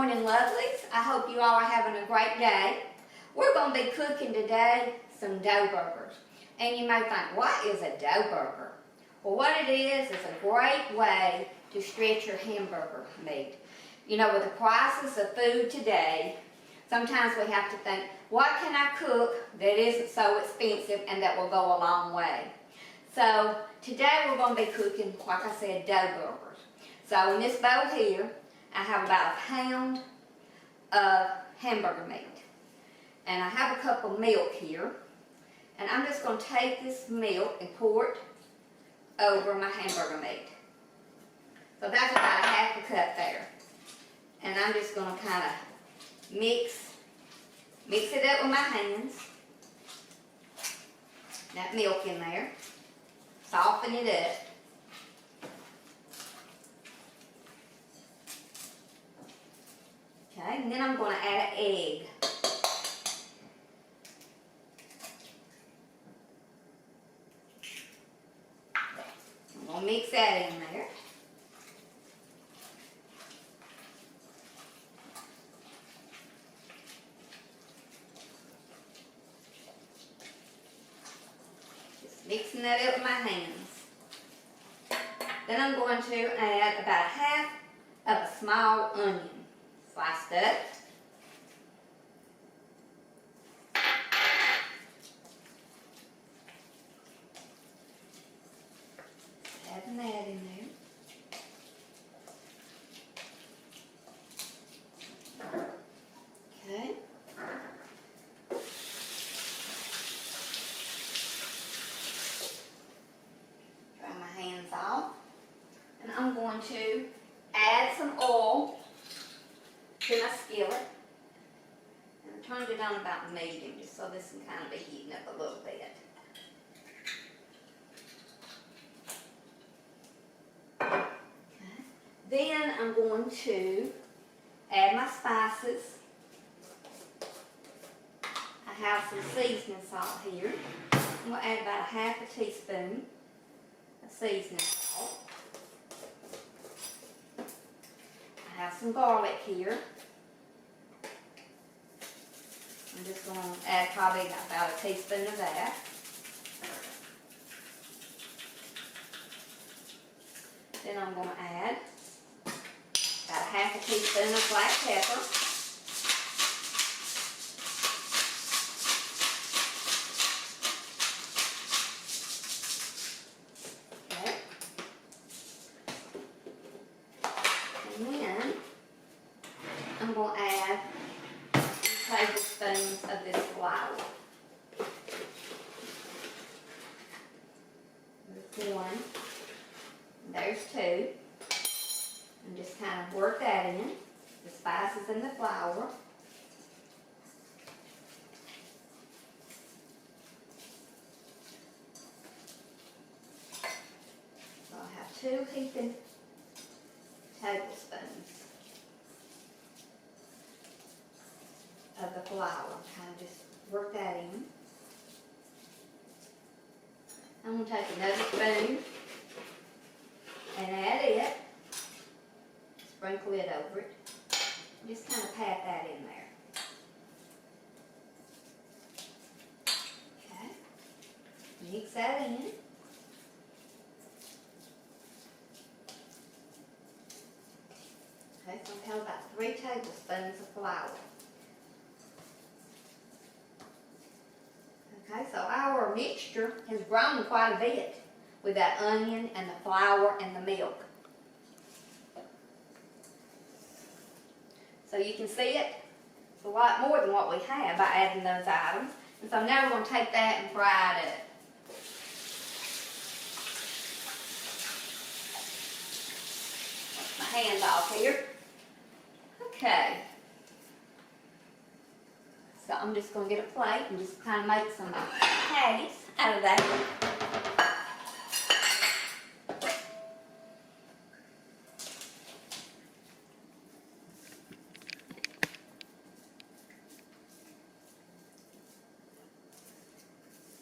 morning, lovelies. I hope you all are having a great day. We're going to be cooking today some dough burgers. And you may think, what is a dough burger? Well, what it is a great way to stretch your hamburger meat. You know, with the prices of food today, sometimes we have to think, what can I cook that isn't so expensive and that will go a long way? So today we're going to be cooking, like I said, dough burgers. So in this bowl here, I have about a pound of hamburger meat. And I have a cup of milk here. And I'm just going to take this milk and pour it over my hamburger meat. So that's about a half a cup there. And I'm just going to kind of mix it up with my hands. That milk in there. Soften it up. Okay, and then I'm going to add an egg. I'm going to mix that in there. Just mixing that up with my hands. Then I'm going to add about half of a small onion. Sliced up. Adding that in there. Okay. Dry my hands off. And I'm going to add some oil to my skillet, and I turned it on about medium just so this can kind of be heating up a little bit. Okay. Then I'm going to add my spices. I have some seasoning salt here. I'm going to add about a half a teaspoon of seasoning salt. I have some garlic here. I'm just going to add probably about a teaspoon of that. Then I'm going to add about a half a teaspoon of black pepper. Okay. And then I'm going to add tablespoons of this flour. There's one, and there's two. And just kind of work that in, the spices and the flour. So I have 2 heaping tablespoons of the flour. Kind of just work that in. I'm going to take another spoon and add it. Sprinkle it over it. Just kind of pat that in there. Okay. Mix that in. Okay, so I'm going to about 3 tablespoons of flour. Okay, so our mixture has grown quite a bit with that onion and the flour and the milk. So you can see it's a lot more than what we have by adding those items. And so now we're going to take that and fry it up. Wash my hands off here. Okay. So I'm just going to get a plate and just kind of make some patties out of that.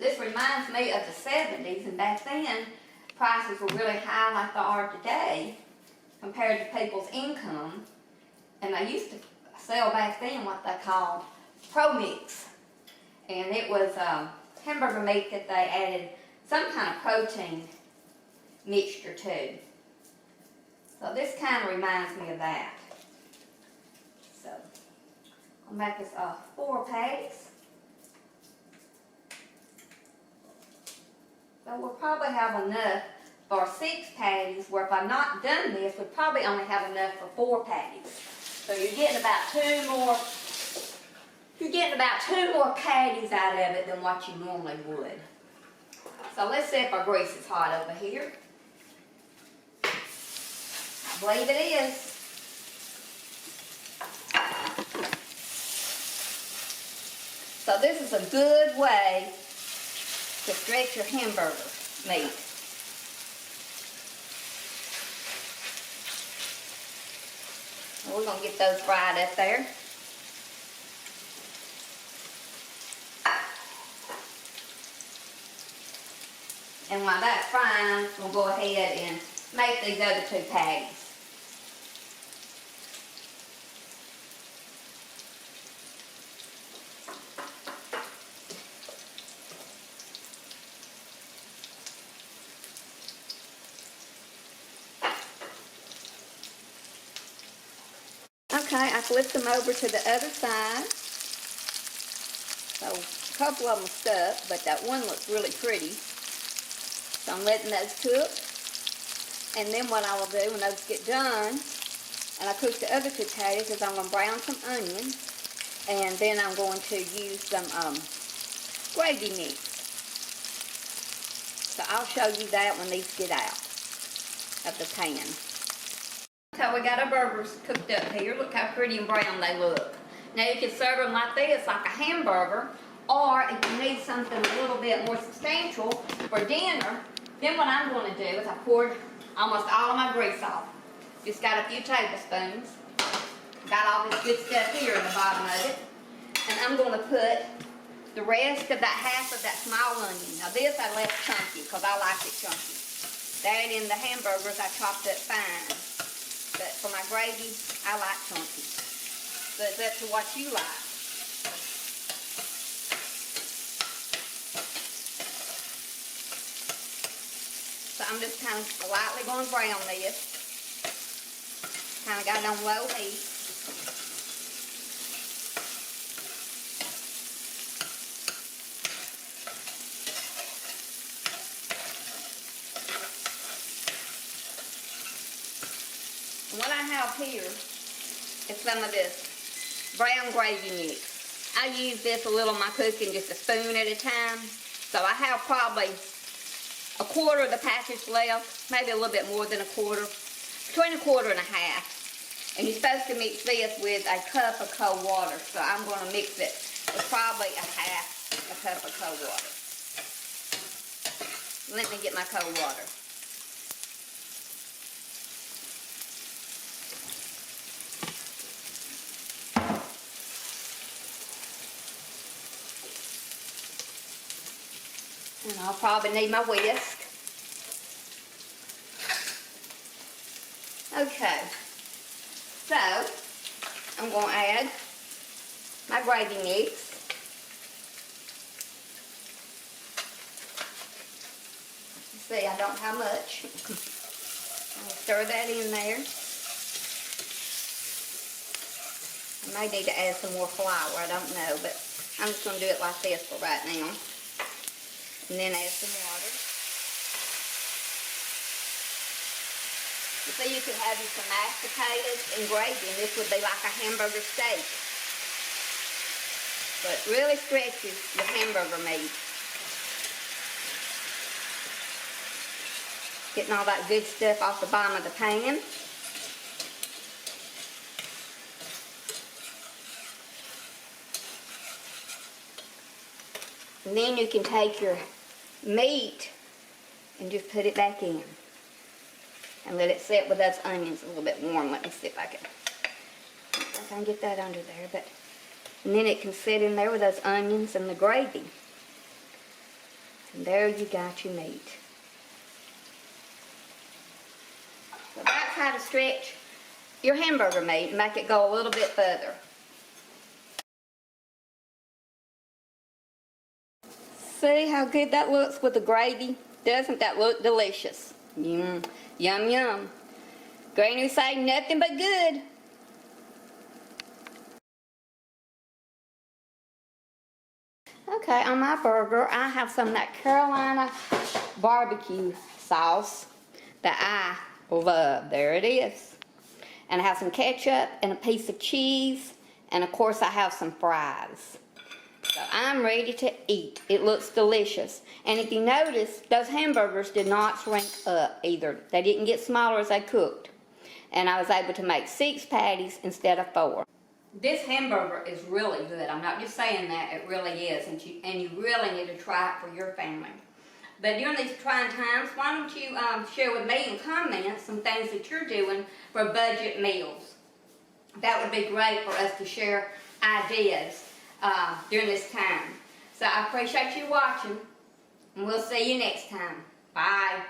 This reminds me of the 70s, and back then prices were really high like they are today compared to people's income. And they used to sell back then what they called Pro Mix. And it was hamburger meat that they added some kind of protein mixture to. So this kind of reminds me of that. So I'll make us 4 patties. So we'll probably have enough for 6 patties, where if I've not done this, we'd probably only have enough for 4 patties. So you're getting about 2 more. You're getting about 2 more patties out of it than what you normally would. So let's see if our grease is hot over here. I believe it is. So this is a good way to stretch your hamburger meat. We're going to get those fried up there. And while that's frying, we'll go ahead and make these other 2 patties. Okay, I flipped them over to the other side. So a couple of them stuck, but that one looks really pretty. So I'm letting those cook. And then what I will do when those get done, and I cook the other 2 patties, is I'm going to brown some onions. And then I'm going to use some gravy mix. So I'll show you that when these get out of the pan. So we got our burgers cooked up here. Look how pretty and brown they look. Now you can serve them like this, like a hamburger, or if you need something a little bit more substantial for dinner, then what I'm going to do is I poured almost all of my grease off. Just got a few tablespoons. Got all this good stuff here in the bottom of it. And I'm going to put the rest of that half of that small onion. Now this I left chunky because I like it chunky. That in the hamburgers I chopped up fine. But for my gravy, I like chunky. So it's up to what you like. So I'm just kind of lightly going to brown this. Kind of got it on low heat. And what I have here is some of this brown gravy mix. I use this a little in my cooking, just a spoon at a time. So I have probably a quarter of the package left, maybe a little bit more than a quarter, between a quarter and a half. And you're supposed to mix this with a cup of cold water. So I'm going to mix it with probably a half a cup of cold water. Let me get my cold water. And I'll probably need my whisk. Okay, so I'm going to add my gravy mix. See, I don't have much. I'll stir that in there. I may need to add some more flour, I don't know, but I'm just going to do it like this for right now. And then add some water. You see, you can have you some mashed potatoes and gravy, and this would be like a hamburger steak. But it really stretches the hamburger meat. Getting all that good stuff off the bottom of the pan. And then you can take your meat and just put it back in. And let it sit with those onions a little bit warm. Let me see if I can get that under there. But and then it can sit in there with those onions and the gravy. And there you got your meat. So that's how to stretch your hamburger meat and make it go a little bit further. see how good that looks with the gravy? Doesn't that look delicious? Yum, yum, yum. Granny would say nothing but good. Okay, on my burger, I have some of that Carolina barbecue sauce that I love. There it is. And I have some ketchup and a piece of cheese. And of course, I have some fries. So I'm ready to eat. It looks delicious. And if you notice, those hamburgers did not shrink up either. They didn't get smaller as they cooked. And I was able to make 6 patties instead of 4. This hamburger is really good. I'm not just saying that, it really is. And you really need to try it for your family. But during these trying times, why don't you share with me in comments some things that you're doing for budget meals. That would be great for us to share ideas during this time. So I appreciate you watching, and we'll see you next time. Bye.